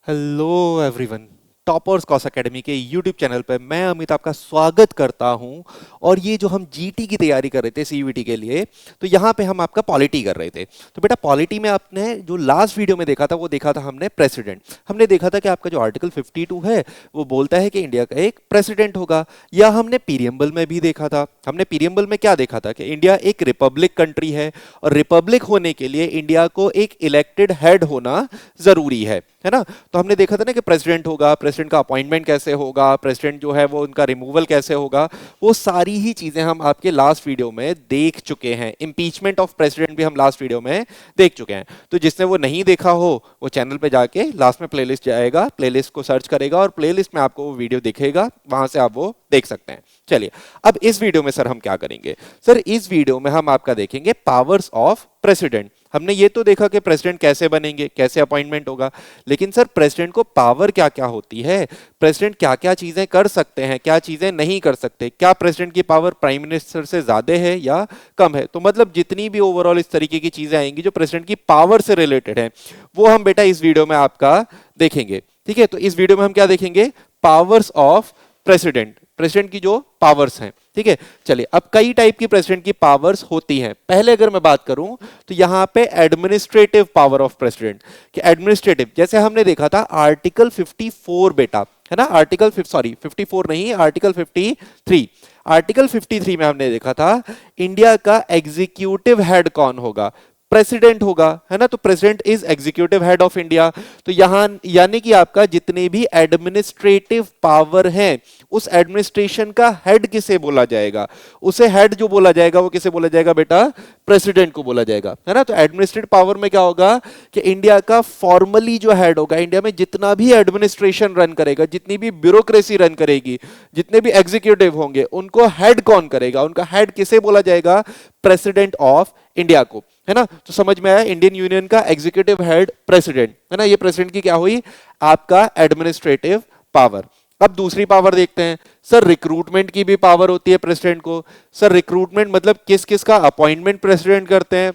Hello everyone. Toppers cos academy के YouTube channel पर मैं अमित आपका स्वागत करता हूं। और ये जो हम जीटी की तैयारी कर रहे थे सीयूईटी के लिए, तो यहाँ पे हम आपका पॉलिटी कर रहे थे। तो बेटा पॉलिटी में आपने जो लास्ट वीडियो में देखा था वो देखा था हमने प्रेसिडेंट। हमने देखा था कि आपका जो आर्टिकल 52 है वो बोलता है कि इंडिया का एक प्रेसिडेंट होगा। या हमने पीरियम्बल में भी देखा था। हमने पीरियम्बल में क्या देखा था कि इंडिया एक रिपब्लिक कंट्री है और रिपब्लिक होने के लिए इंडिया को एक इलेक्टेड हेड होना जरूरी है ना। तो हमने देखा था ना कि प्रेसिडेंट होगा, प्रेसिडेंट का अपॉइंटमेंट कैसे होगा, प्रेसिडेंट जो है वो उनका रिमूवल कैसे होगा, वो सारी ही चीजें हम आपके लास्ट वीडियो में देख चुके हैं। इंपीचमेंट ऑफ प्रेसिडेंट भी हम लास्ट वीडियो में देख चुके हैं। तो जिसने वो नहीं देखा हो वो चैनल पे जाके लास्ट में प्लेलिस्ट जाएगा, प्लेलिस्ट को सर्च करेगा और प्लेलिस्ट में आपको वो वीडियो दिखेगा, वहां से आप वो देख सकते हैं। चलिए अब इस वीडियो में सर हम क्या करेंगे। सर इस वीडियो में हम आपका देखेंगे पावर्स ऑफ प्रेसिडेंट। हमने ये तो देखा कि प्रेसिडेंट कैसे बनेंगे, कैसे अपॉइंटमेंट होगा, लेकिन सर प्रेसिडेंट को पावर क्या क्या होती है, प्रेसिडेंट क्या क्या चीजें कर सकते हैं, क्या चीजें नहीं कर सकते, क्या प्रेसिडेंट की पावर प्राइम मिनिस्टर से ज्यादा है या कम है। तो मतलब जितनी भी ओवरऑल इस तरीके की चीजें आएंगी जो प्रेसिडेंट की पावर से रिलेटेड है, वो हम बेटा इस वीडियो में आपका देखेंगे। ठीक है, तो इस वीडियो में हम क्या देखेंगे, पावर्स ऑफ प्रेसिडेंट, प्रेसिडेंट की जो पावर्स हैं। ठीक है, चलिए अब कई टाइप की प्रेसिडेंट की पावर्स होती हैं। पहले अगर मैं बात करूं तो यहां पे एडमिनिस्ट्रेटिव पावर ऑफ प्रेसिडेंट, कि एडमिनिस्ट्रेटिव जैसे हमने देखा था आर्टिकल 54 बेटा, है ना, आर्टिकल 54 नहीं, आर्टिकल 53। आर्टिकल 53 में हमने देखा था इंडिया का एग्जीक्यूटिव हेड कौन होगा, प्रेसिडेंट होगा, है ना। तो president is executive head of India. तो यहां यानी कि आपका जितने भी एडमिनिस्ट्रेटिव पावर हैं उस एडमिनिस्ट्रेशन का हेड किसे बोला जाएगा, उसे हेड जो बोला जाएगा वो किसे बोला जाएगा बेटा, प्रेसिडेंट को बोला जाएगा, है ना। तो एडमिनिस्ट्रेटिव पावर में क्या होगा कि इंडिया का फॉर्मली जो हेड होगा, इंडिया में जितना भी एडमिनिस्ट्रेशन रन करेगा, जितनी भी ब्यूरोक्रेसी रन करेगी, जितने भी एग्जीक्यूटिव होंगे, उनको हेड कौन करेगा, उनका हेड किसे बोला जाएगा, प्रेसिडेंट ऑफ इंडिया को, है ना। तो समझ में आया, इंडियन यूनियन का एग्जीक्यूटिव हेड प्रेसिडेंट, है ना। ये प्रेसिडेंट की क्या हुई, आपका एडमिनिस्ट्रेटिव पावर। अब दूसरी पावर देखते हैं। सर रिक्रूटमेंट की भी पावर होती है प्रेसिडेंट को। सर रिक्रूटमेंट मतलब किस किस का अपॉइंटमेंट प्रेसिडेंट करते हैं।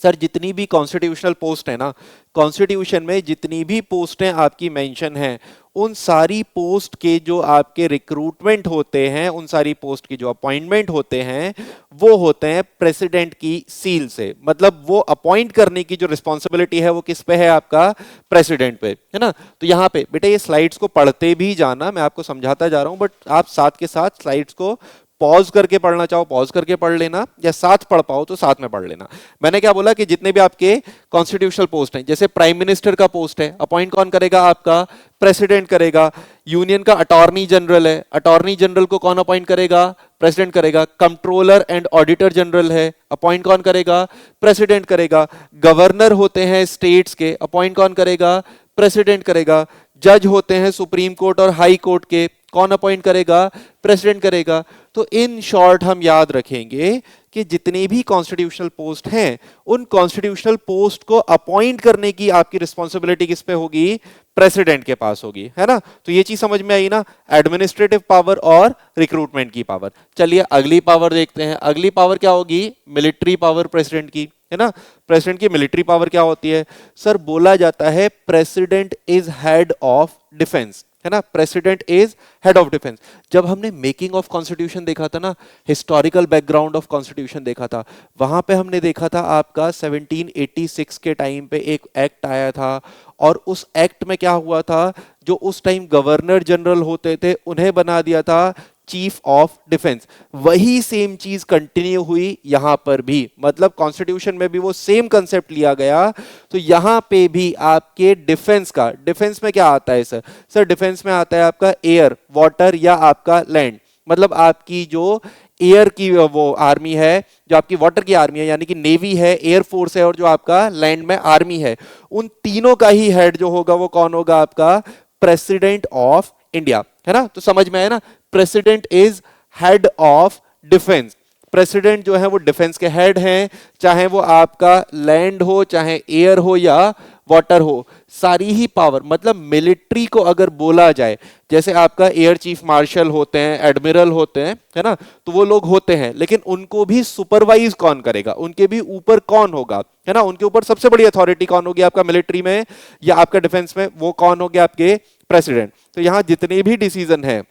सर जितनी भी कॉन्स्टिट्यूशनल पोस्ट है ना, कॉन्स्टिट्यूशन में जितनी भी पोस्टें आपकी मेंशन हैं, उन सारी पोस्ट के जो आपके रिक्रूटमेंट होते हैं, उन सारी पोस्ट की जो अपॉइंटमेंट होते हैं, वो होते हैं प्रेसिडेंट की सील से। मतलब वो अपॉइंट करने की जो रिस्पॉन्सिबिलिटी है वो किस पे है, आपका प्रेसिडेंट पे, है ना। तो यहां पे बेटा ये स्लाइड्स को पढ़ते भी जाना, मैं आपको समझाता जा रहा हूं, बट आप साथ के साथ स्लाइड्स को पॉज करके पढ़ना चाहो पॉज करके पढ़ लेना, या साथ पढ़ पाओ तो साथ में पढ़ लेना। मैंने क्या बोला कि जितने भी आपके कॉन्स्टिट्यूशनल पोस्ट हैं, जैसे प्राइम मिनिस्टर का पोस्ट है, अपॉइंट कौन करेगा, आपका प्रेसिडेंट करेगा। यूनियन का अटॉर्नी जनरल है, अटॉर्नी जनरल को कौन अपॉइंट करेगा, प्रेसिडेंट करेगा। कंट्रोलर एंड ऑडिटर जनरल है, अपॉइंट कौन करेगा, प्रेसिडेंट करेगा। गवर्नर होते हैं स्टेट्स के, अपॉइंट कौन करेगा, प्रेसिडेंट करेगा। जज होते हैं सुप्रीम कोर्ट और हाई कोर्ट के, कौन अपॉइंट करेगा, प्रेसिडेंट करेगा। तो इन शॉर्ट हम याद रखेंगे कि जितनी भी कॉन्स्टिट्यूशनल पोस्ट हैं, उन कॉन्स्टिट्यूशनल पोस्ट को अपॉइंट करने की आपकी रिस्पॉन्सिबिलिटी किस पे होगी, प्रेसिडेंट के पास होगी, है ना। तो ये चीज समझ में आई ना, एडमिनिस्ट्रेटिव पावर और रिक्रूटमेंट की पावर। चलिए अगली पावर देखते हैं। अगली पावर क्या होगी, मिलिट्री पावर प्रेसिडेंट की, है ना। प्रेसिडेंट की मिलिट्री पावर क्या होती है। सर बोला जाता है president is head of defence, है ना, president is head of defence. जब हमने मेकिंग ऑफ कॉन्स्टिट्यूशन देखा था ना, हिस्टोरिकल बैकग्राउंड ऑफ कॉन्स्टिट्यूशन देखा था, वहां पे हमने देखा था आपका 1786 के टाइम पे एक एक्ट आया था, और उस एक्ट में क्या हुआ था, जो उस टाइम गवर्नर जनरल होते थे उन्हें बना दिया था चीफ ऑफ डिफेंस। वही सेम चीज कंटिन्यू हुई यहां पर भी, मतलब कॉन्स्टिट्यूशन में भी वो सेम कंसेप्ट लिया गया। तो यहां पे भी आपके डिफेंस का, डिफेंस में क्या आता है सर, सर डिफेंस में आता है आपका एयर, वाटर या आपका लैंड। मतलब आपकी जो एयर की वो आर्मी है, जो आपकी वाटर की आर्मी है यानी कि नेवी है, एयर फोर्स है, और जो आपका लैंड में आर्मी है, उन तीनों का ही हेड जो होगा वो कौन होगा, आपका प्रेसिडेंट ऑफ इंडिया, है ना। तो समझ में आया ना, president is head of defence. President जो है वो डिफेंस के हेड हैं, चाहे वो आपका लैंड हो, चाहे एयर हो या वाटर हो, सारी ही पावर, मतलब मिलिट्री को अगर बोला जाए, जैसे आपका एयर चीफ मार्शल होते हैं, एडमिरल होते हैं, है ना, तो वो लोग होते हैं, लेकिन उनको भी सुपरवाइज कौन करेगा, उनके भी ऊपर कौन होगा, है ना, उनके ऊपर सबसे बड़ी अथॉरिटी कौन होगी आपका मिलिट्री में या आपका डिफेंस में, वो कौन हो गया, आपके प्रेसिडेंट। तो यहां जितने भी डिसीजन है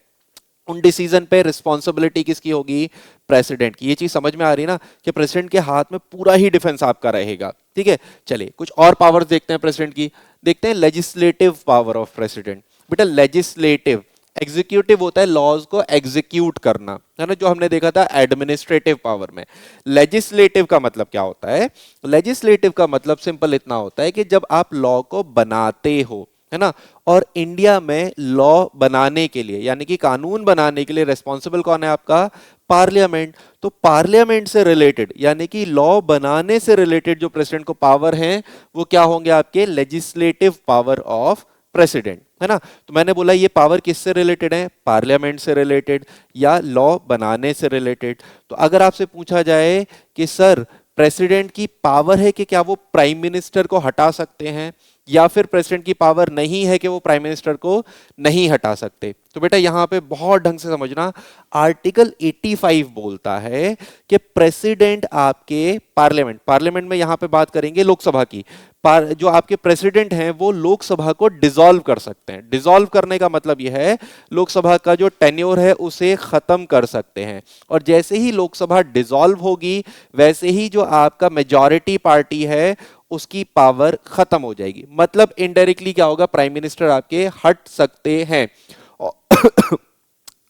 उन डिसीजन पे रिस्पॉन्सिबिलिटी किसकी होगी, प्रेसिडेंट की। ये चीज समझ में आ रही है ना, कि प्रेसिडेंट के हाथ में पूरा ही डिफेंस आपका रहेगा। ठीक है, चलिए कुछ और पावर्स देखते हैं प्रेसिडेंट की। देखते हैं लेजिस्लेटिव पावर ऑफ प्रेसिडेंट। बेटा लेजिस्लेटिव, एग्जीक्यूटिव होता है लॉज को एग्जीक्यूट करना, है ना, जो हमने देखा था एडमिनिस्ट्रेटिव पावर में। लेजिस्लेटिव का मतलब क्या होता है, लेजिस्लेटिव का मतलब सिंपल इतना होता है कि जब आप लॉ को बनाते हो, है ना, और इंडिया में लॉ बनाने के लिए यानी कि कानून बनाने के लिए रिस्पॉन्सिबल कौन है आपका, पार्लियामेंट। तो पार्लियामेंट से रिलेटेड यानी कि लॉ बनाने से रिलेटेड जो प्रेसिडेंट को पावर है वो क्या होंगे, आपके लेजिस्लेटिव पावर ऑफ प्रेसिडेंट, है ना। तो मैंने बोला ये पावर किससे रिलेटेड है, पार्लियामेंट से रिलेटेड या लॉ बनाने से रिलेटेड। तो अगर आपसे पूछा जाए कि सर प्रेसिडेंट की पावर है कि क्या वो प्राइम मिनिस्टर को हटा सकते हैं, या फिर प्रेसिडेंट की पावर नहीं है कि वो प्राइम मिनिस्टर को नहीं हटा सकते, तो बेटा यहां पे बहुत ढंग से समझना। आर्टिकल 85 बोलता है कि प्रेसिडेंट आपके पार्लियामेंट, पार्लियामेंट में यहां पे बात करेंगे लोकसभा की, जो आपके प्रेसिडेंट हैं वो लोकसभा को डिसॉल्व कर सकते हैं। डिसॉल्व करने का मतलब यह है लोकसभा का जो टेन्योर है उसे खत्म कर सकते हैं, और जैसे ही लोकसभा डिसॉल्व होगी वैसे ही जो आपका मेजॉरिटी पार्टी है उसकी पावर खत्म हो जाएगी। मतलब इनडायरेक्टली क्या होगा, प्राइम मिनिस्टर आपके हट सकते हैं।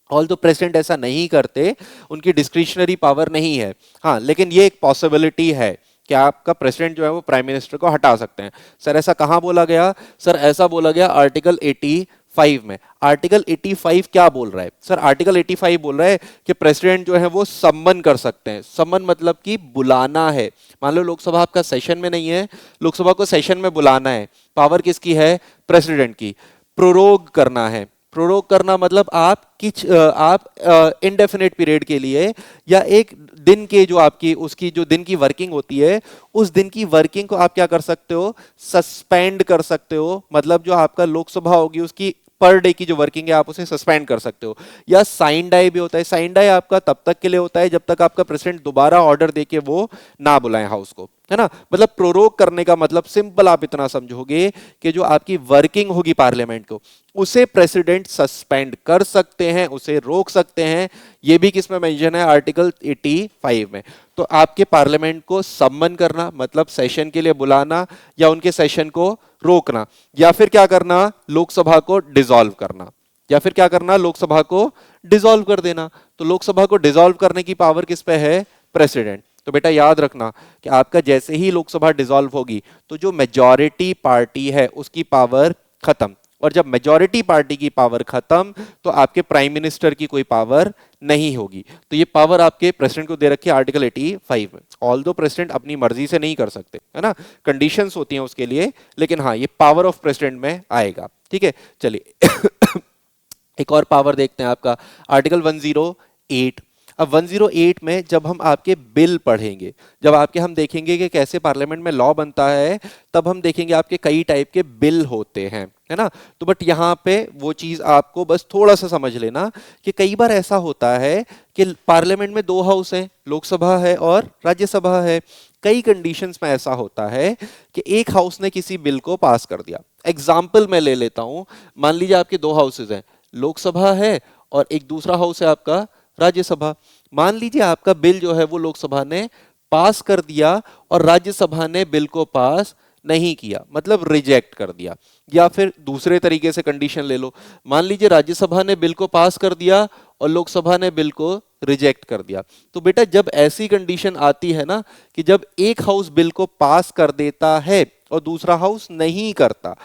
ऑल तो प्रेसिडेंट ऐसा नहीं करते, उनकी डिस्क्रिशनरी पावर नहीं है, हाँ, लेकिन ये एक पॉसिबिलिटी है कि आपका प्रेसिडेंट जो है वो प्राइम मिनिस्टर को हटा सकते हैं। सर ऐसा कहां बोला गया, सर ऐसा बोला गया आर्टिकल 85 में। आर्टिकल 85 क्या बोल रहा है, सर आर्टिकल 85 बोल रहा है कि प्रेसिडेंट जो है वो सम्मन कर सकते हैं। सम्मन मतलब कि बुलाना है। मान लो लोकसभा आपका सेशन में नहीं है, लोकसभा को सेशन में बुलाना है, पावर किसकी है, प्रेसिडेंट की। प्रोरोग करना है, प्रोरोग करना मतलब आप इनडेफिनेट पीरियड के लिए या एक दिन के जो आपकी उसकी जो दिन की वर्किंग होती है उस दिन की वर्किंग को आप क्या कर सकते हो, सस्पेंड कर सकते हो। मतलब जो आपका लोकसभा होगी उसकी पर डे की जो वर्किंग है आप उसे सस्पेंड कर सकते हो। या साइन डाई भी होता है, साइन डाई आपका तब तक के लिए होता है जब तक आपका प्रेसिडेंट दोबारा ऑर्डर देके वो ना बुलाए हाउस को, है ना। मतलब प्रोरोग करने का मतलब सिंपल आप इतना समझोगे कि जो आपकी वर्किंग होगी पार्लियामेंट को उसे प्रेसिडेंट सस्पेंड कर सकते हैं, उसे रोक सकते हैं। ये भी किसमें मेंशन है, आर्टिकल 85 में। तो आपके पार्लियामेंट को सम्मन करना मतलब सेशन के लिए बुलाना या उनके सेशन को रोकना, या फिर क्या करना, लोकसभा को डिसॉल्व करना, या फिर क्या करना, लोकसभा को डिसॉल्व कर देना। तो लोकसभा को डिसॉल्व करने की पावर किस पे है, प्रेसिडेंट। तो बेटा याद रखना कि आपका जैसे ही लोकसभा डिसॉल्व होगी तो जो मेजॉरिटी पार्टी है उसकी पावर खत्म, और जब मेजॉरिटी पार्टी की पावर खत्म तो आपके प्राइम मिनिस्टर की कोई पावर नहीं होगी। तो ये पावर आपके प्रेसिडेंट को दे रखी है आर्टिकल 85 में। ऑल्दो प्रेसिडेंट अपनी मर्जी से नहीं कर सकते, है ना, कंडीशंस होती हैं उसके लिए, लेकिन हाँ ये पावर ऑफ प्रेसिडेंट में आएगा। ठीक है, चलिए एक और पावर देखते हैं आपका आर्टिकल 108। अब 108 में जब हम आपके बिल पढ़ेंगे, जब आपके हम देखेंगे कि कैसे पार्लियामेंट में लॉ बनता है, तब हम देखेंगे आपके कई टाइप के बिल होते हैं, है ना। तो बट यहाँ पे वो चीज आपको बस थोड़ा सा समझ लेना कि कई बार ऐसा होता है कि पार्लियामेंट में दो हाउस हैं, लोकसभा है और राज्यसभा है। कई कंडीशंस में ऐसा होता है कि एक हाउस ने किसी बिल को पास कर दिया। एग्जाम्पल मैं ले लेता हूं, मान लीजिए आपके दो हाउसेज हैं, लोकसभा है और एक दूसरा हाउस है आपका राज्यसभा। मान लीजिए आपका बिल जो है वो लोकसभा ने पास कर दिया और राज्यसभा ने बिल को पास नहीं किया, मतलब रिजेक्ट कर दिया। या फिर दूसरे तरीके से कंडीशन ले लो, मान लीजिए राज्यसभा ने बिल को पास कर दिया और लोकसभा ने बिल को रिजेक्ट कर दिया। तो बेटा जब ऐसी कंडीशन आती है ना कि जब एक हाउस बिल को पास कर देता है और दूसरा हाउस नहीं करता,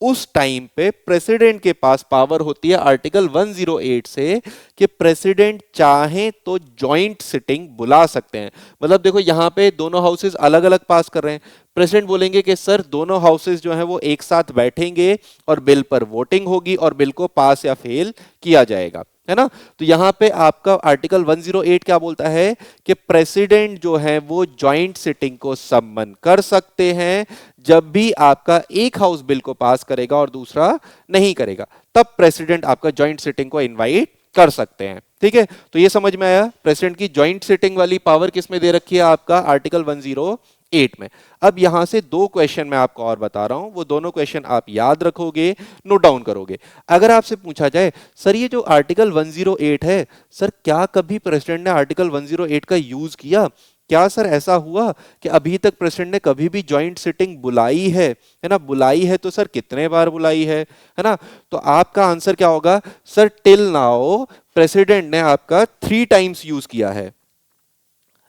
उस टाइम पे प्रेसिडेंट के पास पावर होती है आर्टिकल 108 से कि प्रेसिडेंट चाहे तो जॉइंट सिटिंग बुला सकते हैं। मतलब देखो यहां पे दोनों हाउसेस अलग अलग पास कर रहे हैं, प्रेसिडेंट बोलेंगे कि सर दोनों हाउसेस जो हैं वो एक साथ बैठेंगे और बिल पर वोटिंग होगी और बिल को पास या फेल किया जाएगा। है ना। तो यहां पे आपका आर्टिकल 108 क्या बोलता है कि प्रेसिडेंट जो है वो जॉइंट सिटिंग को सम्मन कर सकते हैं जब भी आपका एक हाउस बिल को पास करेगा और दूसरा नहीं करेगा, तब प्रेसिडेंट आपका जॉइंट सिटिंग को इनवाइट कर सकते हैं। ठीक है, तो ये समझ में आया। प्रेसिडेंट की जॉइंट सिटिंग वाली पावर किसमें दे रखी है, आपका आर्टिकल 108 में। अब यहां से दो क्वेश्चन मैं आपको और बता रहा हूं, वो दोनों क्वेश्चन आप याद रखोगे, नोट डाउन करोगे। अगर आपसे पूछा जाए सर ये जो आर्टिकल 108 है, सर क्या कभी प्रेसिडेंट ने आर्टिकल 108 का यूज किया, क्या सर ऐसा हुआ कि अभी तक प्रेसिडेंट ने कभी भी जॉइंट सिटिंग बुलाई है ना, बुलाई है तो सर कितने बार बुलाई है ना। तो आपका आंसर क्या होगा, सर टिल नाउ प्रेसिडेंट ने आपका 3 टाइम्स यूज किया है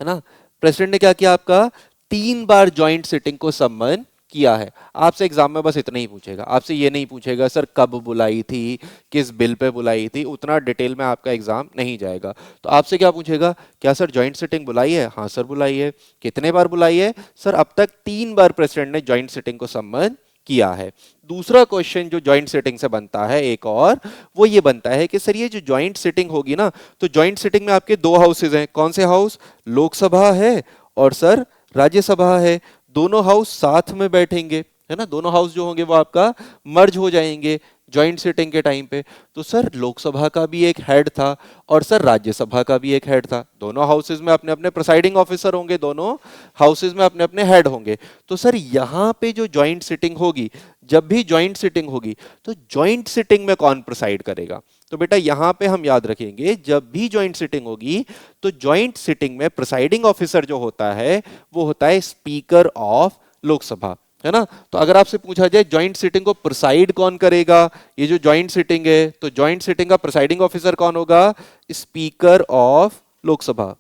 ना। प्रेसिडेंट ने क्या किया, आपका 3 बार जॉइंट सिटिंग को सम्मन किया है। आपसे एग्जाम में बस इतना ही पूछेगा, आपसे ये नहीं पूछेगा सर कब बुलाई थी, किस बिल पे बुलाई थी, उतना डिटेल में आपका एग्जाम नहीं जाएगा। तो आपसे क्या पूछेगा, क्या सर जॉइंट सिटिंग बुलाई है, हाँ सर बुलाई है, कितने बार बुलाई है, सर अब तक 3 बार प्रेसिडेंट ने जॉइंट सिटिंग को सम्मन किया है। दूसरा क्वेश्चन जो जॉइंट सिटिंग से बनता है एक और, वो ये बनता है कि सर ये जो जॉइंट सिटिंग होगी ना, तो जॉइंट सिटिंग में आपके 2 हाउसेज हैं, कौन से हाउस, लोकसभा है और सर राज्यसभा है। दोनों हाउस साथ में बैठेंगे, है ना, दोनों हाउस जो होंगे वो आपका मर्ज हो जाएंगे जॉइंट सिटिंग के टाइम पे। तो सर लोकसभा का भी एक हेड था और सर राज्यसभा का भी एक हेड था, दोनों हाउसेज में अपने अपने प्रिसाइडिंग ऑफिसर होंगे, दोनों हाउसेज में अपने अपने हेड होंगे। तो सर यहां पे जो जॉइंट सिटिंग होगी, जब भी जॉइंट सिटिंग होगी तो जॉइंट सिटिंग में कौन प्रिसाइड करेगा, तो बेटा यहां पे हम याद रखेंगे जब भी जॉइंट सिटिंग होगी तो जॉइंट सिटिंग में प्रिसाइडिंग ऑफिसर जो होता है वो होता है स्पीकर ऑफ लोकसभा, है ना। तो अगर आपसे पूछा जाए जॉइंट सिटिंग को प्रिसाइड कौन करेगा, ये जो जॉइंट सिटिंग है तो जॉइंट सिटिंग का प्रिसाइडिंग ऑफिसर कौन होगा, speaker of Lok Sabha,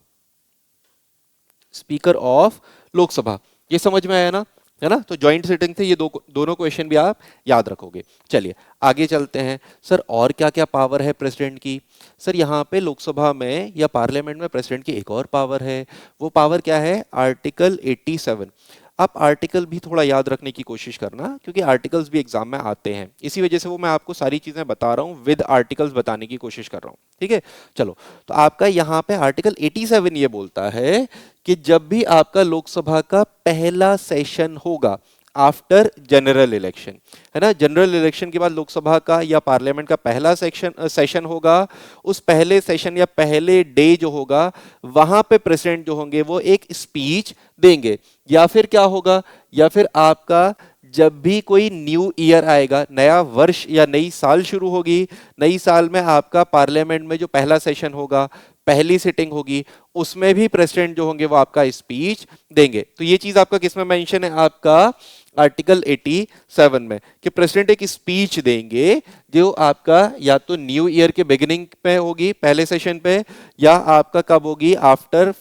speaker of Lok Sabha. ये समझ में आया ना, है ना। तो जॉइंट सिटिंग थे ये दोनों क्वेश्चन भी आप याद रखोगे। चलिए आगे चलते हैं। सर और क्या क्या पावर है प्रेसिडेंट की, सर यहाँ पे लोकसभा में या पार्लियामेंट में प्रेसिडेंट की एक और पावर है, वो पावर क्या है, आर्टिकल 87। आप आर्टिकल भी थोड़ा याद रखने की कोशिश करना क्योंकि आर्टिकल्स भी एग्जाम में आते हैं, इसी वजह से वो मैं आपको सारी चीजें बता रहा हूँ, विद आर्टिकल्स बताने की कोशिश कर रहा हूँ। ठीक है, चलो। तो आपका यहाँ पे आर्टिकल 87 ये बोलता है कि जब भी आपका लोकसभा का पहला सेशन होगा आफ्टर जनरल इलेक्शन, है ना, जनरल इलेक्शन के बाद लोकसभा का या पार्लियामेंट का पहला सेशन होगा, उस पहले सेशन या पहले डे जो होगा वहां पे प्रेसिडेंट जो होंगे वो एक स्पीच देंगे। या फिर क्या होगा, या फिर आपका जब भी कोई न्यू ईयर आएगा, नया वर्ष या नई साल शुरू होगी, नई साल में आपका पार्लियामेंट में जो पहला सेशन होगा, पहली सिटिंग होगी, उसमें भी प्रेसिडेंट जो होंगे वो आपका स्पीच देंगे। तो ये चीज आपका किसमें मेंशन है, आपका आर्टिकल 87 में, कि प्रेसिडेंट एक स्पीच देंगे जो आपका या तो न्यू ईयर के बिगिनिंग पे होगी पहले सेशन पे, या आपका कब होगी, आफ्टर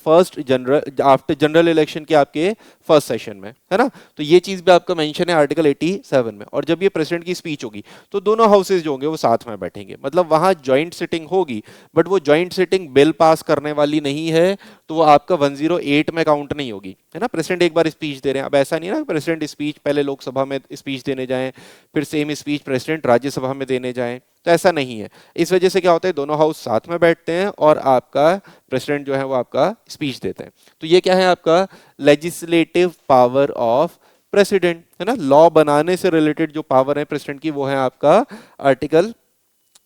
जनरल इलेक्शन के आपके फर्स्ट सेशन में, है ना। तो ये चीज भी आपका मेंशन है आर्टिकल 87 में। और जब ये प्रेसिडेंट की स्पीच होगी तो दोनों हाउसेज जो होंगे वो साथ में बैठेंगे, मतलब वहां ज्वाइंट सिटिंग होगी, बट वो ज्वाइंट सिटिंग बिल पास करने वाली नहीं है, तो वो आपका 108 में काउंट नहीं होगी, है ना। प्रेसिडेंट एक बार स्पीच दे रहे हैं, अब ऐसा नहीं है ना प्रेसिडेंट स्पीच पहले लोकसभा में स्पीच देने जाएं फिर सेम स्पीच प्रेसिडेंट राज्यसभा में देने जाएं, तो ऐसा नहीं है। इस वजह से क्या होता है, दोनों हाउस साथ में बैठते हैं और आपका प्रेसिडेंट जो है वो आपका स्पीच देते हैं। तो ये क्या है, आपका लेजिस्लेटिव पावर ऑफ प्रेसिडेंट, है ना। लॉ बनाने से रिलेटेड जो पावर है प्रेसिडेंट की वो है आपका आर्टिकल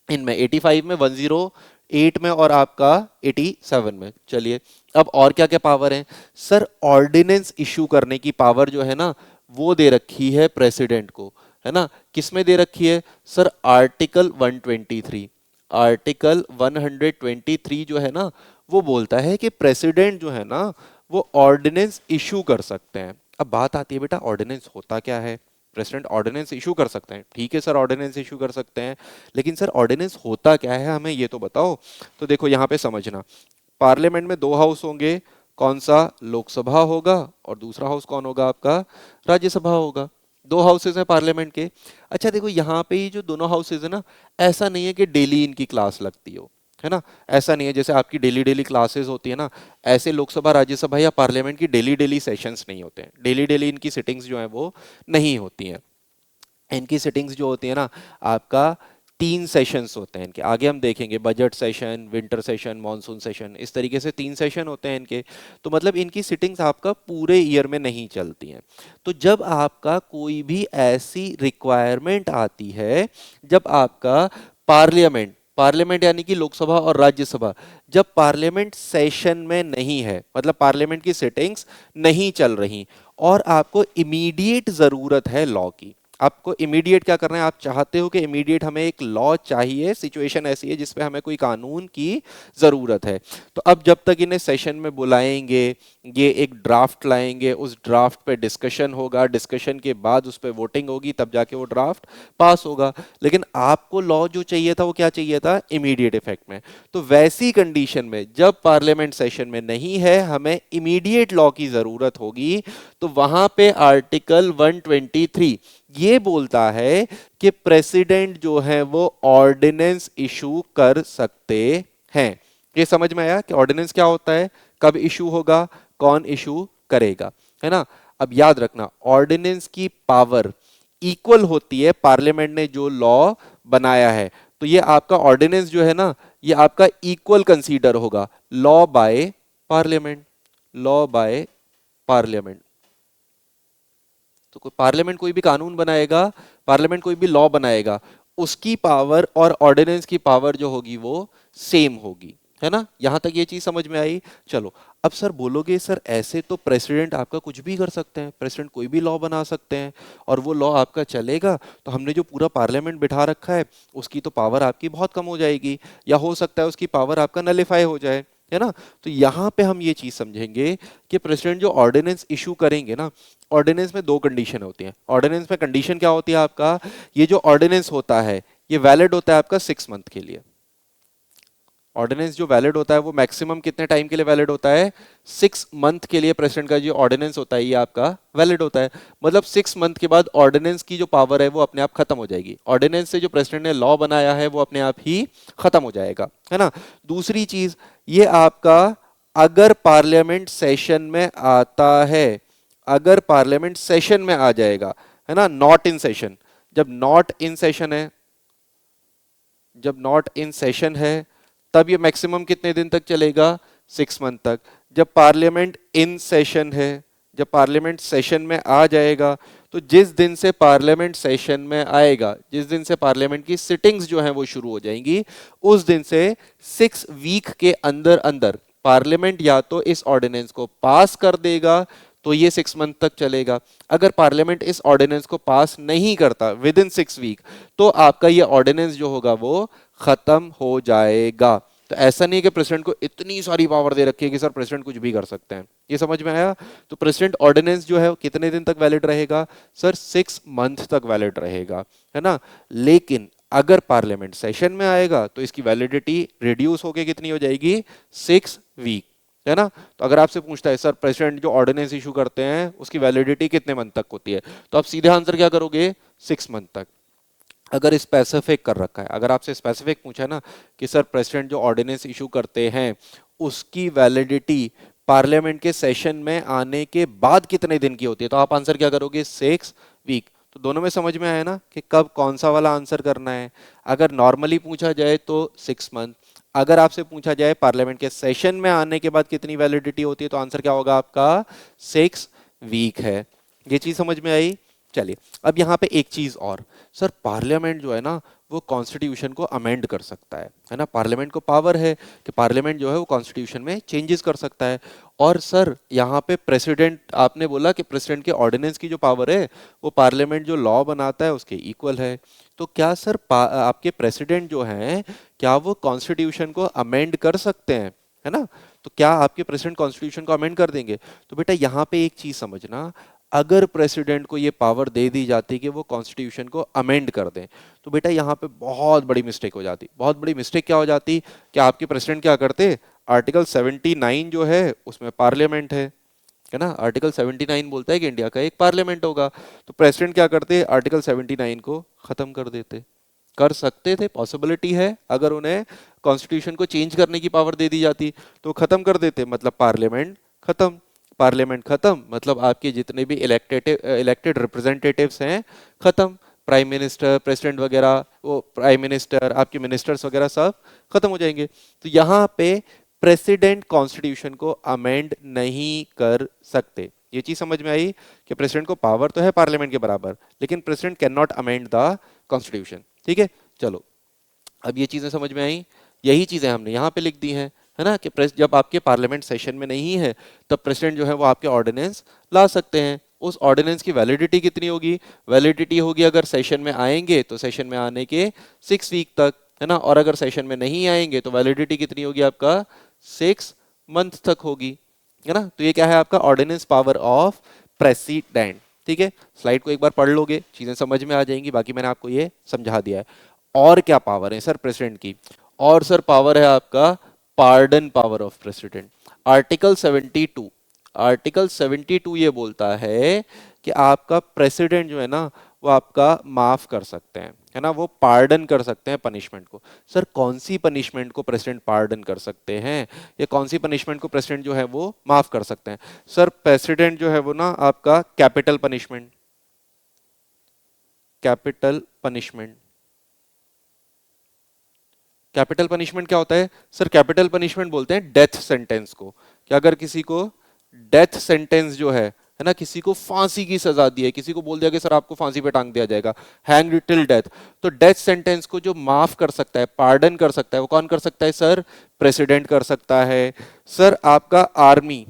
इनमें 85 में, 108 में और आपका 87 में। चलिए अब और क्या क्या पावर है, सर ऑर्डिनेंस इशू करने की पावर जो है ना वो दे रखी है प्रेसिडेंट को, है ना। किसमें दे रखी है, सर आर्टिकल 123, आर्टिकल 123 जो है ना वो बोलता है कि प्रेसिडेंट जो है ना वो ऑर्डिनेंस इशू कर सकते हैं। अब बात आती है बेटा ऑर्डिनेंस होता क्या है, प्रेसिडेंट ऑर्डिनेंस इशू कर सकते हैं, ठीक है सर ऑर्डिनेंस इशू कर सकते हैं, लेकिन सर ऑर्डिनेंस होता क्या है हमें ये तो बताओ। तो देखो यहाँ पे समझना, पार्लियामेंट में 2 हाउस होंगे, कौन सा, लोकसभा होगा और दूसरा हाउस कौन होगा, आपका राज्यसभा होगा। 2 हाउसेज हैं पार्लियामेंट के। अच्छा देखो यहाँ पे ये जो दोनों हाउसेज है ना, ऐसा नहीं है कि डेली इनकी क्लास लगती हो, है ना, ऐसा नहीं है जैसे आपकी डेली डेली क्लासेस होती है ना, ऐसे लोकसभा राज्यसभा या पार्लियामेंट की डेली डेली सेशंस नहीं होते हैं, डेली डेली इनकी सिटिंग्स जो है वो नहीं होती हैं। इनकी सिटिंग्स जो होती है ना आपका तीन सेशंस होते हैं इनके, आगे हम देखेंगे budget session, winter session, monsoon session, इस तरीके से तीन सेशन होते हैं इनके। तो मतलब इनकी सिटिंग्स आपका पूरे ईयर में नहीं चलती हैं। तो जब आपका कोई भी ऐसी रिक्वायरमेंट आती है, जब आपका पार्लियामेंट, पार्लियामेंट यानी कि लोकसभा और राज्यसभा, जब पार्लियामेंट सेशन में नहीं है, मतलब पार्लियामेंट की सिटिंग्स नहीं चल रही और आपको इमीडिएट जरूरत है लॉ की, आपको इमीडिएट क्या करना है, आप चाहते हो कि इमीडिएट हमें एक लॉ चाहिए, सिचुएशन ऐसी है जिसपे हमें कोई कानून की जरूरत है। तो अब जब तक इन्हें सेशन में बुलाएंगे, ये एक ड्राफ्ट लाएंगे, उस ड्राफ्ट पे डिस्कशन होगा, डिस्कशन के बाद उस पे वोटिंग होगी, तब जाके वो ड्राफ्ट पास होगा। लेकिन आपको लॉ जो चाहिए था वो क्या चाहिए था, इमीडिएट इफेक्ट में। तो वैसी कंडीशन में जब पार्लियामेंट सेशन में नहीं है, हमें इमीडिएट लॉ की जरूरत होगी, तो वहां पे आर्टिकल 123 ये बोलता है कि प्रेसिडेंट जो है वो ऑर्डिनेंस इशू कर सकते हैं। ये समझ में आया कि ऑर्डिनेंस क्या होता है, कब इशू होगा, कौन इशू करेगा, है ना। अब याद रखना, ऑर्डिनेंस की पावर इक्वल होती है पार्लियामेंट ने जो लॉ बनाया है। तो ये आपका ऑर्डिनेंस जो है ना, ये आपका इक्वल कंसीडर होगा law by parliament, law by parliament. तो कोई पार्लियामेंट कोई भी कानून बनाएगा, पार्लियामेंट कोई भी लॉ बनाएगा, उसकी पावर और ऑर्डिनेंस की पावर जो होगी वो सेम होगी, है ना। यहां तक ये चीज समझ में आई। चलो, अब सर बोलोगे सर ऐसे तो प्रेसिडेंट आपका कुछ भी कर सकते हैं, प्रेसिडेंट कोई भी लॉ बना सकते हैं और वो लॉ आपका चलेगा, तो हमने जो पूरा पार्लियामेंट बिठा रखा है उसकी तो पावर आपकी बहुत कम हो जाएगी, या हो सकता है उसकी पावर आपका नलिफाई हो जाए, है ना। तो यहां पे हम ये चीज समझेंगे कि प्रेसिडेंट जो ऑर्डिनेंस इशू करेंगे ना, ऑर्डिनेंस में दो कंडीशन होती है। ऑर्डिनेंस में कंडीशन क्या होती है आपका, ये जो ऑर्डिनेंस होता है ये वैलिड होता है आपका 6 मंथ के लिए। ऑर्डिनेंस जो वैलिड होता है वो मैक्सिमम कितने टाइम के लिए वैलिड होता है, 6 मंथ के लिए प्रेसिडेंट का जो ऑर्डिनेंस होता है ये आपका वैलिड होता है। मतलब 6 मंथ के बाद ऑर्डिनेंस की जो पावर है वो अपने आप खत्म हो जाएगी, ऑर्डिनेंस से जो प्रेसिडेंट ने लॉ बनाया है वो अपने आप ही खत्म हो जाएगा, है ना। दूसरी चीज, ये आपका अगर पार्लियामेंट सेशन में आता है, अगर पार्लियामेंट सेशन में आ जाएगा, है ना, नॉट इन सेशन, जब नॉट इन सेशन है, जब नॉट इन सेशन है तब ये मैक्सिमम कितने दिन तक चलेगा, 6 मंथ तक। जब पार्लियामेंट इन सेशन है, जब पार्लियामेंट सेशन में आ जाएगा, तो जिस दिन से पार्लियामेंट सेशन में आएगा, जिस दिन से पार्लियामेंट की सिटिंग्स जो हैं वो शुरू हो जाएंगी, उस दिन से 6 वीक के अंदर अंदर पार्लियामेंट या तो इस ऑर्डिनेंस को पास कर देगा तो ये 6 मंथ तक चलेगा। अगर पार्लियामेंट इस ऑर्डिनेंस को पास नहीं करता विद इन 6 वीक, तो आपका ये ऑर्डिनेंस जो होगा वो खत्म हो जाएगा। तो ऐसा नहीं कि प्रेसिडेंट को इतनी सारी पावर दे रखी है कि सर प्रेसिडेंट कुछ भी कर सकते हैं, ये समझ में आया। तो प्रेसिडेंट ऑर्डिनेंस जो है कितने दिन तक वैलिड रहेगा, सर 6 मंथ तक वैलिड रहेगा, है ना। लेकिन अगर पार्लियामेंट सेशन में आएगा तो इसकी वैलिडिटी रिड्यूस होकर कितनी हो जाएगी, 6 वीक, है ना। तो अगर आपसे पूछता है सर प्रेसिडेंट जो ऑर्डिनेंस इशू करते हैं उसकी वैलिडिटी कितने मंथ तक होती है, तो आप सीधे आंसर क्या करोगे, 6 मंथ तक। अगर स्पेसिफिक कर रखा है, अगर आपसे स्पेसिफिक पूछा है ना कि सर प्रेसिडेंट जो ऑर्डिनेंस इशू करते हैं उसकी वैलिडिटी पार्लियामेंट के सेशन में आने के बाद कितने दिन की होती है, तो आप आंसर क्या करोगे, 6 वीक। तो दोनों में समझ में आया ना कि कब कौन सा वाला आंसर करना है। अगर नॉर्मली पूछा जाए तो 6 मंथ, अगर आपसे पूछा जाए पार्लियामेंट के सेशन में आने के बाद कितनी वैलिडिटी होती है, तो आंसर क्या होगा आपका, 6 वीक है। ये चीज समझ में आई। चलिए, अब यहाँ पे एक चीज और, सर पार्लियामेंट जो है ना वो कॉन्स्टिट्यूशन को अमेंड कर सकता है ना, पार्लियामेंट को पावर है कि पार्लियामेंट जो है वो कॉन्स्टिट्यूशन में चेंजेस कर सकता है। और सर यहाँ पे प्रेसिडेंट, आपने बोला कि प्रेसिडेंट के ऑर्डिनेंस की जो पावर है वो पार्लियामेंट जो लॉ बनाता है उसके इक्वल है। तो क्या सर आपके प्रेसिडेंट जो हैं क्या वो कॉन्स्टिट्यूशन को अमेंड कर सकते हैं, है ना। तो क्या आपके प्रेसिडेंट कॉन्स्टिट्यूशन को अमेंड कर देंगे, तो बेटा यहाँ पे एक चीज समझना, अगर प्रेसिडेंट को ये पावर दे दी जाती कि वो कॉन्स्टिट्यूशन को अमेंड कर दें, तो बेटा यहाँ पे बहुत बड़ी मिस्टेक हो जाती। बहुत बड़ी मिस्टेक क्या हो जाती कि आपके प्रेसिडेंट क्या करते, आर्टिकल 79 जो है उसमें पार्लियामेंट है ना, आर्टिकल 79 बोलता है कि इंडिया का एक पार्लियामेंट होगा, तो प्रेसिडेंट क्या करते, आर्टिकल 79 को खत्म कर देते। कर सकते थे, पॉसिबिलिटी है, अगर उन्हें कॉन्स्टिट्यूशन को चेंज करने की पावर दे दी जाती तो खत्म कर देते, मतलब पार्लियामेंट खत्म। पार्लियामेंट खत्म मतलब आपके जितने भी इलेक्टेड रिप्रेजेंटेटिव्स हैं खत्म, प्राइम मिनिस्टर, प्रेसिडेंट वगैरह, वो प्राइम मिनिस्टर, आपके मिनिस्टर्स वगैरह सब खत्म हो जाएंगे। तो यहाँ पे प्रेसिडेंट कॉन्स्टिट्यूशन को अमेंड नहीं कर सकते। ये चीज समझ में आई कि प्रेसिडेंट को पावर तो है पार्लियामेंट के बराबर, लेकिन president can not amend the constitution. ठीक है, चलो अब ये चीजें समझ में आई। यही चीजें हमने यहाँ पे लिख दी हैं, है ना, कि जब आपके पार्लियामेंट सेशन में नहीं है तब प्रेसिडेंट जो है वो आपके ऑर्डिनेंस ला सकते हैं। उस ऑर्डिनेंस की वैलिडिटी कितनी होगी? वैलिडिटी होगी अगर सेशन में आएंगे तो सेशन में आने के 6 वीक तक, है ना, और अगर सेशन में नहीं आएंगे तो वैलिडिटी कितनी होगी आपका? 6 मंथ तक होगी, है ना। तो ये क्या है आपका? Ordinance power of president. ठीक है, स्लाइड को एक बार पढ़ लोगे चीजें समझ में आ जाएंगी, बाकी मैंने आपको ये समझा दिया है। और क्या पावर है सर प्रेसिडेंट की? और सर पावर है आपका pardon power of president. Article 72, article 72 ये बोलता है कि आपका प्रेसिडेंट जो है ना वो आपका माफ कर सकते हैं, है ना, वो पार्डन कर सकते हैं पनिशमेंट को। सर कौन सी पनिशमेंट को प्रेसिडेंट पार्डन कर सकते हैं, या कौन सी पनिशमेंट को प्रेसिडेंट जो है वो माफ कर सकते हैं? सर प्रेसिडेंट जो है वो ना आपका capital punishment, capital punishment. Capital punishment क्या होता है सर? कैपिटल पनिशमेंट बोलते हैं डेथ सेंटेंस को, कि अगर किसी को डेथ सेंटेंस जो है ना, किसी को फांसी की सजा दी है, किसी को बोल दिया कि सर आपको फांसी पे टांग दिया जाएगा, हैंग्ड टिल डेथ, तो डेथ सेंटेंस को जो माफ कर सकता है, पार्डन कर सकता है, वो कौन कर सकता है सर? प्रेसिडेंट कर सकता है। सर आपका आर्मी,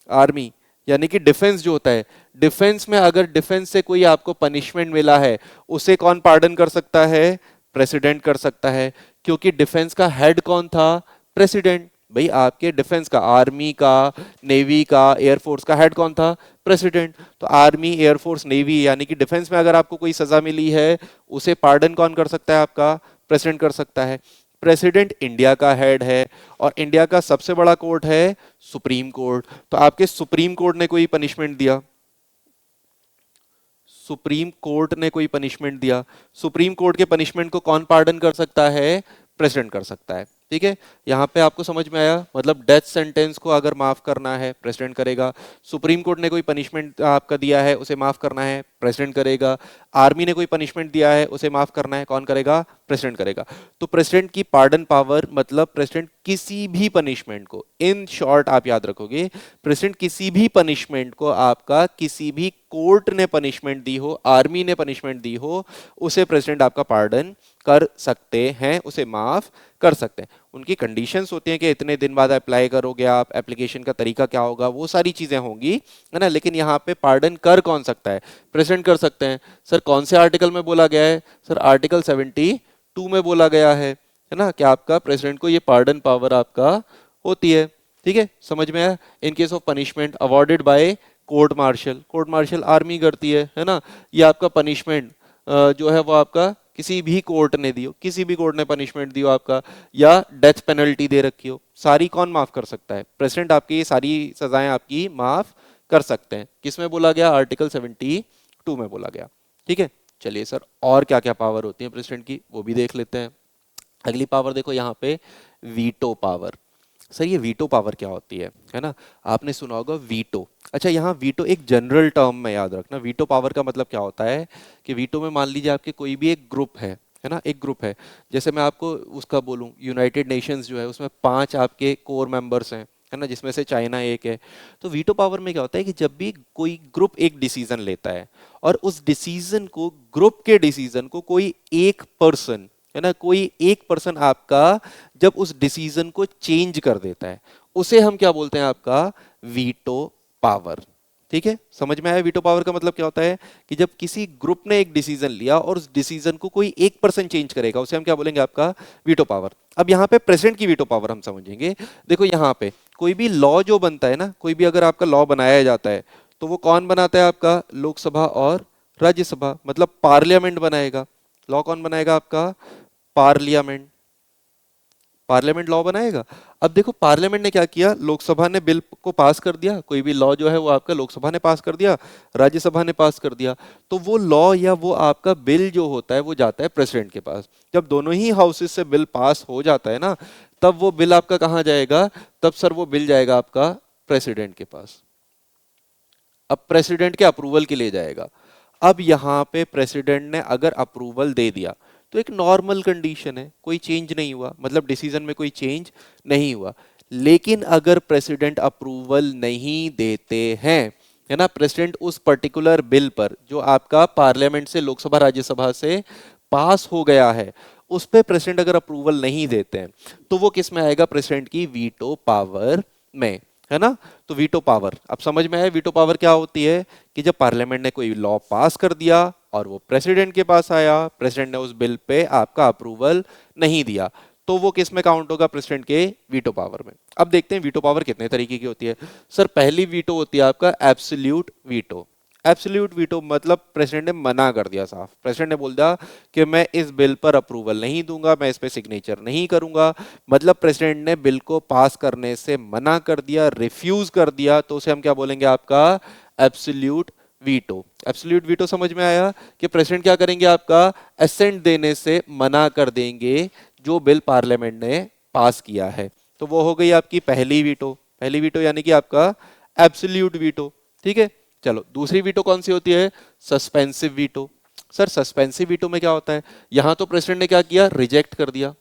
आर्मी यानी कि डिफेंस जो होता है, डिफेंस में अगर डिफेंस से कोई आपको पनिशमेंट मिला है, उसे कौन पार्डन कर सकता है? प्रेसिडेंट कर सकता है। क्योंकि डिफेंस का हेड कौन था? प्रेसिडेंट। भाई आपके डिफेंस का, आर्मी का, नेवी का, एयरफोर्स का हेड कौन था? प्रेसिडेंट। तो आर्मी, एयरफोर्स, नेवी यानी कि डिफेंस में अगर आपको कोई सजा मिली है, उसे पार्डन कौन कर सकता है? आपका प्रेसिडेंट कर सकता है। प्रेसिडेंट इंडिया का हेड है और इंडिया का सबसे बड़ा कोर्ट है सुप्रीम कोर्ट। तो आपके सुप्रीम कोर्ट ने कोई पनिशमेंट दिया, सुप्रीम कोर्ट ने कोई पनिशमेंट दिया, सुप्रीम कोर्ट के पनिशमेंट को कौन पार्डन कर सकता है? प्रेसिडेंट कर सकता है। ठीक है, यहां पे आपको समझ में आया? मतलब डेथ सेंटेंस को अगर माफ करना है प्रेसिडेंट करेगा, सुप्रीम कोर्ट ने कोई पनिशमेंट आपका दिया है उसे माफ करना है प्रेसिडेंट करेगा, आर्मी ने कोई पनिशमेंट दिया है उसे माफ करना है कौन करेगा? प्रेसिडेंट करेगा। तो प्रेसिडेंट की पार्डन पावर मतलब प्रेसिडेंट किसी भी पनिशमेंट को, इन शॉर्ट आप याद रखोगे, प्रेसिडेंट किसी भी पनिशमेंट को, आपका किसी भी कोर्ट ने पनिशमेंट दी हो, आर्मी ने पनिशमेंट दी हो, उसे प्रेसिडेंट आपका पार्डन कर सकते हैं, उसे माफ कर सकते हैं। उनकी कंडीशंस होती हैं कि इतने दिन बाद अप्लाई करोगे आप, एप्लीकेशन का तरीका क्या होगा, वो सारी चीजें होंगी, है ना। लेकिन यहाँ पे पार्डन कर कौन सकता है? प्रेसिडेंट कर सकते हैं। सर कौन से आर्टिकल में बोला गया है? सर आर्टिकल 72 में बोला गया है ना, कि आपका प्रेसिडेंट को ये पार्डन पावर आपका होती है। ठीक है, समझ में आया? In case of punishment awarded by court martial, court martial army करती है ना। ये आपका पनिशमेंट जो है वो आपका किसी भी कोर्ट ने दी हो, किसी भी कोर्ट ने पनिशमेंट दी हो आपका, या डेथ पेनल्टी दे रखी हो, सारी कौन माफ कर सकता है? प्रेसिडेंट आपकी ये सारी सजाएं आपकी माफ कर सकते हैं। किसमें बोला गया? आर्टिकल 72 में बोला गया। ठीक है, चलिए सर और क्या क्या पावर होती है प्रेसिडेंट की वो भी देख लेते हैं। अगली पावर देखो यहाँ पे, वीटो पावर। सर ये वीटो पावर क्या होती है ना, आपने सुना होगा वीटो। अच्छा यहाँ वीटो एक जनरल टर्म में याद रखना, वीटो पावर का मतलब क्या होता है कि वीटो में मान लीजिए आपके कोई भी एक ग्रुप है ना, एक ग्रुप है, जैसे मैं आपको उसका बोलूं, यूनाइटेड नेशंस जो है उसमें 5 आपके कोर मेंबर्स हैं, है ना, जिसमें से चाइना एक है। तो वीटो पावर में क्या होता है कि जब भी कोई ग्रुप एक डिसीजन लेता है और उस डिसीजन को, ग्रुप के डिसीजन को कोई एक पर्सन, है ना, कोई एक पर्सन आपका जब उस डिसीजन को चेंज कर देता है, उसे हम क्या बोलते हैं? आपका वीटो पावर। ठीक है, समझ में आया? वीटो पावर का मतलब क्या होता है कि जब किसी ग्रुप ने एक डिसीजन लिया और उस डिसीजन को कोई एक पर्सन चेंज करेगा, उसे हम क्या बोलेंगे? आपका वीटो पावर। अब यहाँ पे प्रेसिडेंट की वीटो पावर हम समझेंगे। देखो यहाँ पे कोई भी लॉ जो बनता है ना, कोई भी अगर आपका लॉ बनाया जाता है तो वो कौन बनाता है? आपका लोकसभा और राज्यसभा, मतलब पार्लियामेंट बनाएगा। लॉ कौन बनाएगा? आपका पार्लियामेंट। पार्लियामेंट लॉ बनाएगा। अब देखो पार्लियामेंट ने क्या किया, लोकसभा ने बिल को पास कर दिया, कोई भी लॉ जो है वो आपका लोकसभा ने पास कर दिया, राज्यसभा ने पास कर दिया, तो वो लॉ या वो आपका बिल जो होता है वो जाता है प्रेसिडेंट के पास। जब दोनों ही हाउसेस से बिल पास हो जाता है ना, तब वो बिल आपका कहाँ जाएगा? तब सर वो बिल जाएगा आपका प्रेसिडेंट के पास। अब प्रेसिडेंट के अप्रूवल के लिए जाएगा। अब यहाँ पे प्रेसिडेंट ने अगर अप्रूवल दे दिया तो एक नॉर्मल कंडीशन है, कोई चेंज नहीं हुआ, मतलब डिसीजन में कोई चेंज नहीं हुआ। लेकिन अगर प्रेसिडेंट अप्रूवल नहीं देते हैं, है ना, प्रेसिडेंट उस पर्टिकुलर बिल पर जो आपका पार्लियामेंट से, लोकसभा राज्यसभा से पास हो गया है, उस पे प्रेसिडेंट अगर अप्रूवल नहीं देते हैं तो वो किस में आएगा, प्रेसिडेंट की वीटो पावर में, है ना। तो वीटो पावर अब समझ में आया, वीटो पावर क्या होती है कि जब पार्लियामेंट ने कोई लॉ पास कर दिया और वो प्रेसिडेंट के पास आया, प्रेसिडेंट ने उस बिल पे आपका अप्रूवल नहीं दिया, तो वो किस में काउंट होगा, प्रेसिडेंट के वीटो पावर में। अब देखते हैं वीटो पावर कितने तरीके की होती है। सर पहली वीटो होती है आपका एब्सोल्यूट वीटो। एब्सोल्यूट वीटो मतलब प्रेसिडेंट ने मना कर दिया साफ, प्रेसिडेंट ने बोल दिया कि मैं इस बिल पर अप्रूवल नहीं दूंगा, मैं इस पे सिग्नेचर नहीं करूंगा, मतलब प्रेसिडेंट ने बिल को पास करने से मना कर दिया, रिफ्यूज कर दिया, तो उसे हम क्या बोलेंगे, आपका एब्सोल्यूट वीटो। एब्सोल्यूट वीटो समझ में आया कि प्रेसिडेंट क्या करेंगे, आपका एसेंट देने से मना कर देंगे जो बिल पार्लियामेंट ने पास किया है। तो वो हो गई आपकी पहली वीटो, पहली वीटो यानी कि आपका एब्सोल्यूट वीटो। ठीक है, चलो दूसरी वीटो कौन सी होती है, suspensive veto. Sir suspensive veto में क्या होता है, यहां तो प्रेसिडेंट ने क्या किया, रिजेक्ट कर दिया,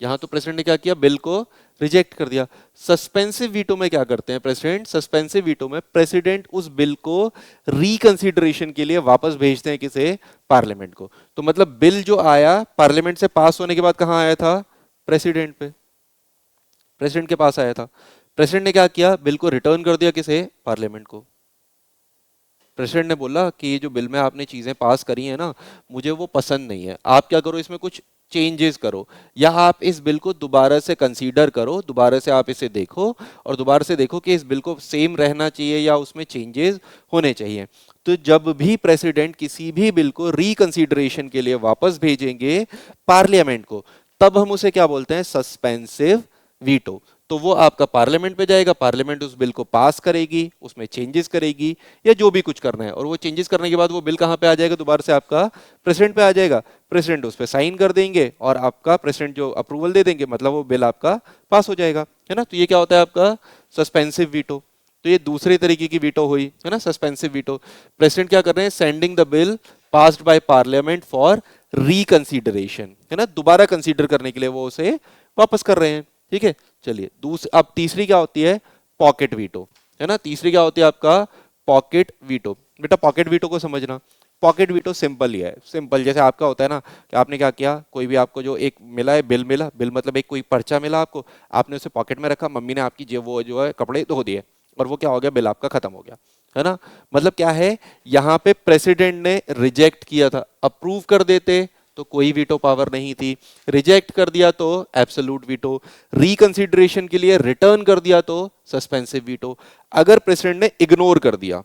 यहां तो प्रेसिडेंट ने क्या किया, बिल को रिजेक्ट कर दिया। सस्पेंसिव वीटो में क्या करते हैं प्रेसिडेंट, सस्पेंसिव वीटो में प्रेसिडेंट उस बिल को रिकंसीडरेशन के लिए वापस भेजते हैं, किसे, पार्लियामेंट को। तो मतलब बिल जो आया पार्लियामेंट से पास होने के बाद कहां आया था, प्रेसिडेंट पे, प्रेसिडेंट के पास आया था। प्रेसिडेंट ने क्या किया, बिल को रिटर्न कर दिया, किसे, पार्लियामेंट को। प्रेसिडेंट ने बोला कि ये जो बिल में आपने चीजें पास करी है ना, मुझे वो पसंद नहीं है, आप क्या करो, इसमें कुछ चेंजेस करो, या आप इस बिल को दोबारा से कंसीडर करो, दोबारा से आप इसे देखो और दोबारा से देखो कि इस बिल को सेम रहना चाहिए या उसमें चेंजेस होने चाहिए। तो जब भी प्रेसिडेंट किसी भी बिल को रिकंसीडरेशन के लिए वापस भेजेंगे पार्लियामेंट को, तब हम उसे क्या बोलते हैं, सस्पेंसिव वीटो। तो वो आपका पार्लियामेंट पे जाएगा, पार्लियामेंट उस बिल को पास करेगी, उसमें चेंजेस करेगी या जो भी कुछ करना है, और वो चेंजेस करने के बाद वो बिल कहां पे आ जाएगा, दोबारा से आपका प्रेसिडेंट पे आ जाएगा, प्रेसिडेंट उस पे साइन कर देंगे और आपका प्रेसिडेंट जो अप्रूवल दे देंगे, मतलब वो बिल आपका पास हो जाएगा, है ना। तो ये क्या होता है आपका सस्पेंसिव वीटो। तो ये दूसरे तरीके की वीटो हुई, है ना, सस्पेंसिव वीटो। प्रेसिडेंट क्या कर रहे हैं, sending the bill passed by parliament for reconsideration, है ना, दोबारा कंसीडर करने के लिए वो उसे वापस कर रहे हैं। ठीक है, चलिए अब तीसरी क्या होती है, पॉकेट वीटो, है ना। तीसरी क्या होती है आपका, पॉकेट वीटो। बेटा पॉकेट वीटो को समझना, पॉकेट वीटो सिंपल ही है, सिंपल जैसे आपका होता है ना कि आपने क्या किया, कोई भी आपको जो एक मिला है, बिल मिला, बिल मतलब एक कोई पर्चा मिला आपको, आपने उसे पॉकेट में रखा, मम्मी ने आपकी जो वो जो है कपड़े धो दिए और वो क्या हो गया, बिल आपका खत्म हो गया, है ना। मतलब क्या है, यहां पे प्रेसिडेंट ने रिजेक्ट किया था, अप्रूव कर देते तो कोई वीटो पावर नहीं थी, रिजेक्ट कर दिया तो एब्सोल्यूट वीटो, रिकंसीडरेशन के लिए रिटर्न कर दिया तो सस्पेंसिव वीटो। अगर प्रेसिडेंट ने इग्नोर कर दिया,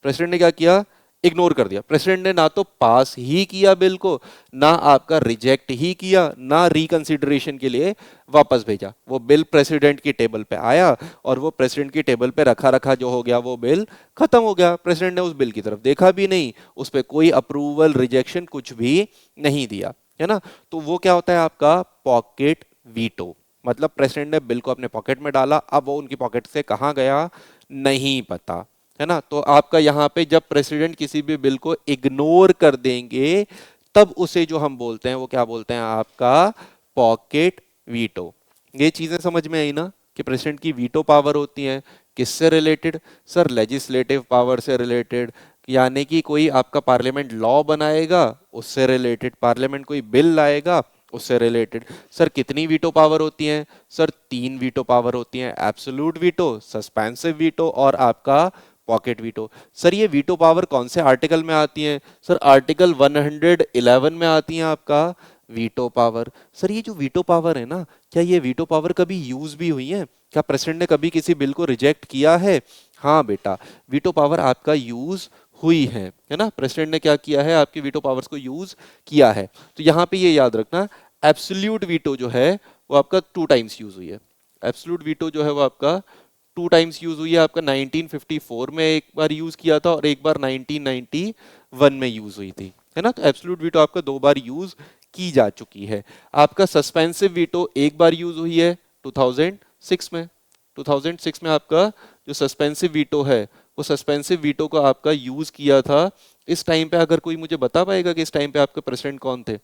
प्रेसिडेंट ने क्या किया, इग्नोर कर दिया, प्रेसिडेंट ने ना तो पास ही किया बिल को, ना आपका रिजेक्ट ही किया, ना रिकंसिडरेशन के लिए वापस भेजा, वो बिल प्रेसिडेंट की टेबल पे आया और वो प्रेसिडेंट की टेबल पे रखा रखा जो हो गया, वो बिल खत्म हो गया, प्रेसिडेंट ने उस बिल की तरफ देखा भी नहीं, उस पर कोई अप्रूवल रिजेक्शन कुछ भी नहीं दिया, है ना। तो वो क्या होता है आपका पॉकेट वीटो। मतलब प्रेसिडेंट ने बिल को अपने पॉकेट में डाला, अब वो उनकी पॉकेट से कहां गया नहीं पता, है ना। तो आपका यहां पे जब प्रेसिडेंट किसी भी बिल को इग्नोर कर देंगे, तब उसे जो हम बोलते हैं वो क्या बोलते हैं, आपका पॉकेट वीटो। ये चीजें समझ में आई ना कि प्रेसिडेंट की वीटो पावर होती है, किससे रिलेटेड, सर लेजिस्लेटिव पावर से रिलेटेड, यानी कि कोई आपका पार्लियामेंट लॉ बनाएगा उससे रिलेटेड, पार्लियामेंट कोई बिल लाएगा उससे रिलेटेड। सर कितनी वीटो पावर होती हैं, सर 3 वीटो पावर होती हैं, एब्सोल्यूट वीटो, सस्पेंसिव वीटो और आपका पॉकेट वीटो। सर ये वीटो पावर कौन से आर्टिकल में आती है, सर आर्टिकल 111 में आती है आपका वीटो पावर। सर ये जो वीटो पावर है ना, क्या ये वीटो पावर कभी यूज भी हुई है, क्या प्रेसिडेंट ने कभी किसी बिल को रिजेक्ट किया है, हाँ बेटा वीटो पावर आपका यूज हुई है ना, प्रेसिडेंट ने क्या किया है, आपकी वीटो पावर्स को यूज किया है। तो यहां पे ये याद रखना, एब्सोल्यूट वीटो जो है वो आपका 2 टाइम्स यूज हुई है, एब्सोल्यूट वीटो जो है वो आपका 2 टाइम्स यूज हुई है, आपका 1954 में एक बार यूज किया था और एक बार 1991 में यूज हुई थी, है ना। तो एब्सोल्यूट वीटो आपका 2 बार यूज की जा चुकी है। आपका सस्पेंसिव वीटो एक बार यूज हुई है 2006 में, 2006 में आपका जो सस्पेंसिव वीटो है वो सस्पेंसिव वीटो को आपका यूज किया था इस टाइम पे? अगर कोई मुझे बता पाएगा कि इस टाइम पे आपके प्रेसिडेंट कौन थे,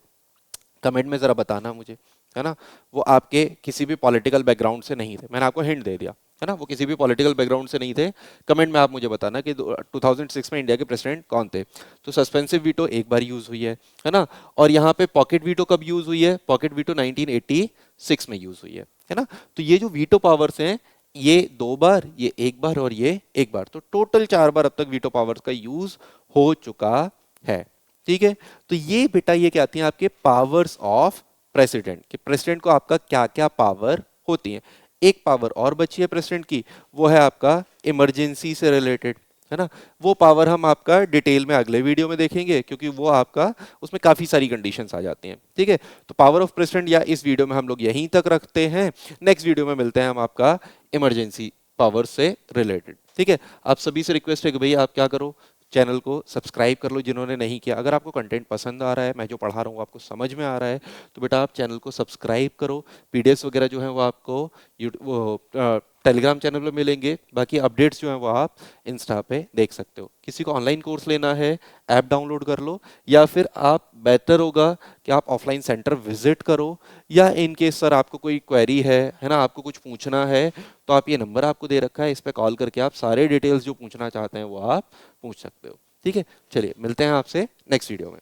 कमेंट में जरा बताना मुझे, है ना। वो आपके किसी भी पॉलिटिकल बैकग्राउंड से नहीं थे, मैंने आपको हिंट दे दिया, है ना। वो किसी भी पॉलिटिकल बैकग्राउंड से नहीं थे। कमेंट में आप मुझे बताना कि 2006 में इंडिया के प्रेसिडेंट कौन थे। तो सस्पेंसिव वीटो एक बार यूज हुई है ना। और यहाँ पे पॉकेट वीटो कब यूज हुई है? पॉकेट वीटो 1986 में यूज हुई है ना। तो ये जो वीटो पावर्स हैं, ये 2 बार, ये 1 बार और ये 1 बार, तो टोटल 4 बार अब तक वीटो पावर्स का यूज हो चुका है। ठीक है। तो ये बेटा ये क्या आती हैं आपके पावर्स ऑफ प्रेसिडेंट, कि प्रेसिडेंट को आपका क्या क्या पावर होती है। एक पावर और बची है प्रेसिडेंट की, वो है आपका इमरजेंसी से रिलेटेड, है ना। वो पावर हम आपका डिटेल में अगले वीडियो में देखेंगे, क्योंकि वो आपका उसमें काफी सारी कंडीशंस आ जाती हैं। ठीक है। तो पावर ऑफ प्रेसिडेंट या इस वीडियो में हम लोग यहीं तक रखते हैं। नेक्स्ट वीडियो में मिलते हैं हम आपका इमरजेंसी पावर से रिलेटेड। ठीक है। आप सभी से रिक्वेस्ट है कि भाई आप क्या करो, चैनल को सब्सक्राइब कर लो जिन्होंने नहीं किया। अगर आपको कंटेंट पसंद आ रहा है, मैं जो पढ़ा रहा हूँ आपको समझ में आ रहा है, तो बेटा आप चैनल को सब्सक्राइब करो। पीडीएफ वगैरह जो है वो आपको टेलीग्राम चैनल पे मिलेंगे। बाकी अपडेट्स जो हैं वो आप इंस्टा पे देख सकते हो। किसी को ऑनलाइन कोर्स लेना है, ऐप डाउनलोड कर लो, या फिर आप बेहतर होगा कि आप ऑफलाइन सेंटर विजिट करो, या इन केस सर आपको कोई क्वेरी है ना, आपको कुछ पूछना है, तो आप ये नंबर आपको दे रखा है, इस पे कॉल करके आप सारे डिटेल्स जो पूछना चाहते हैं वो आप पूछ सकते हो। ठीक है। चलिए मिलते हैं आपसे नेक्स्ट वीडियो में।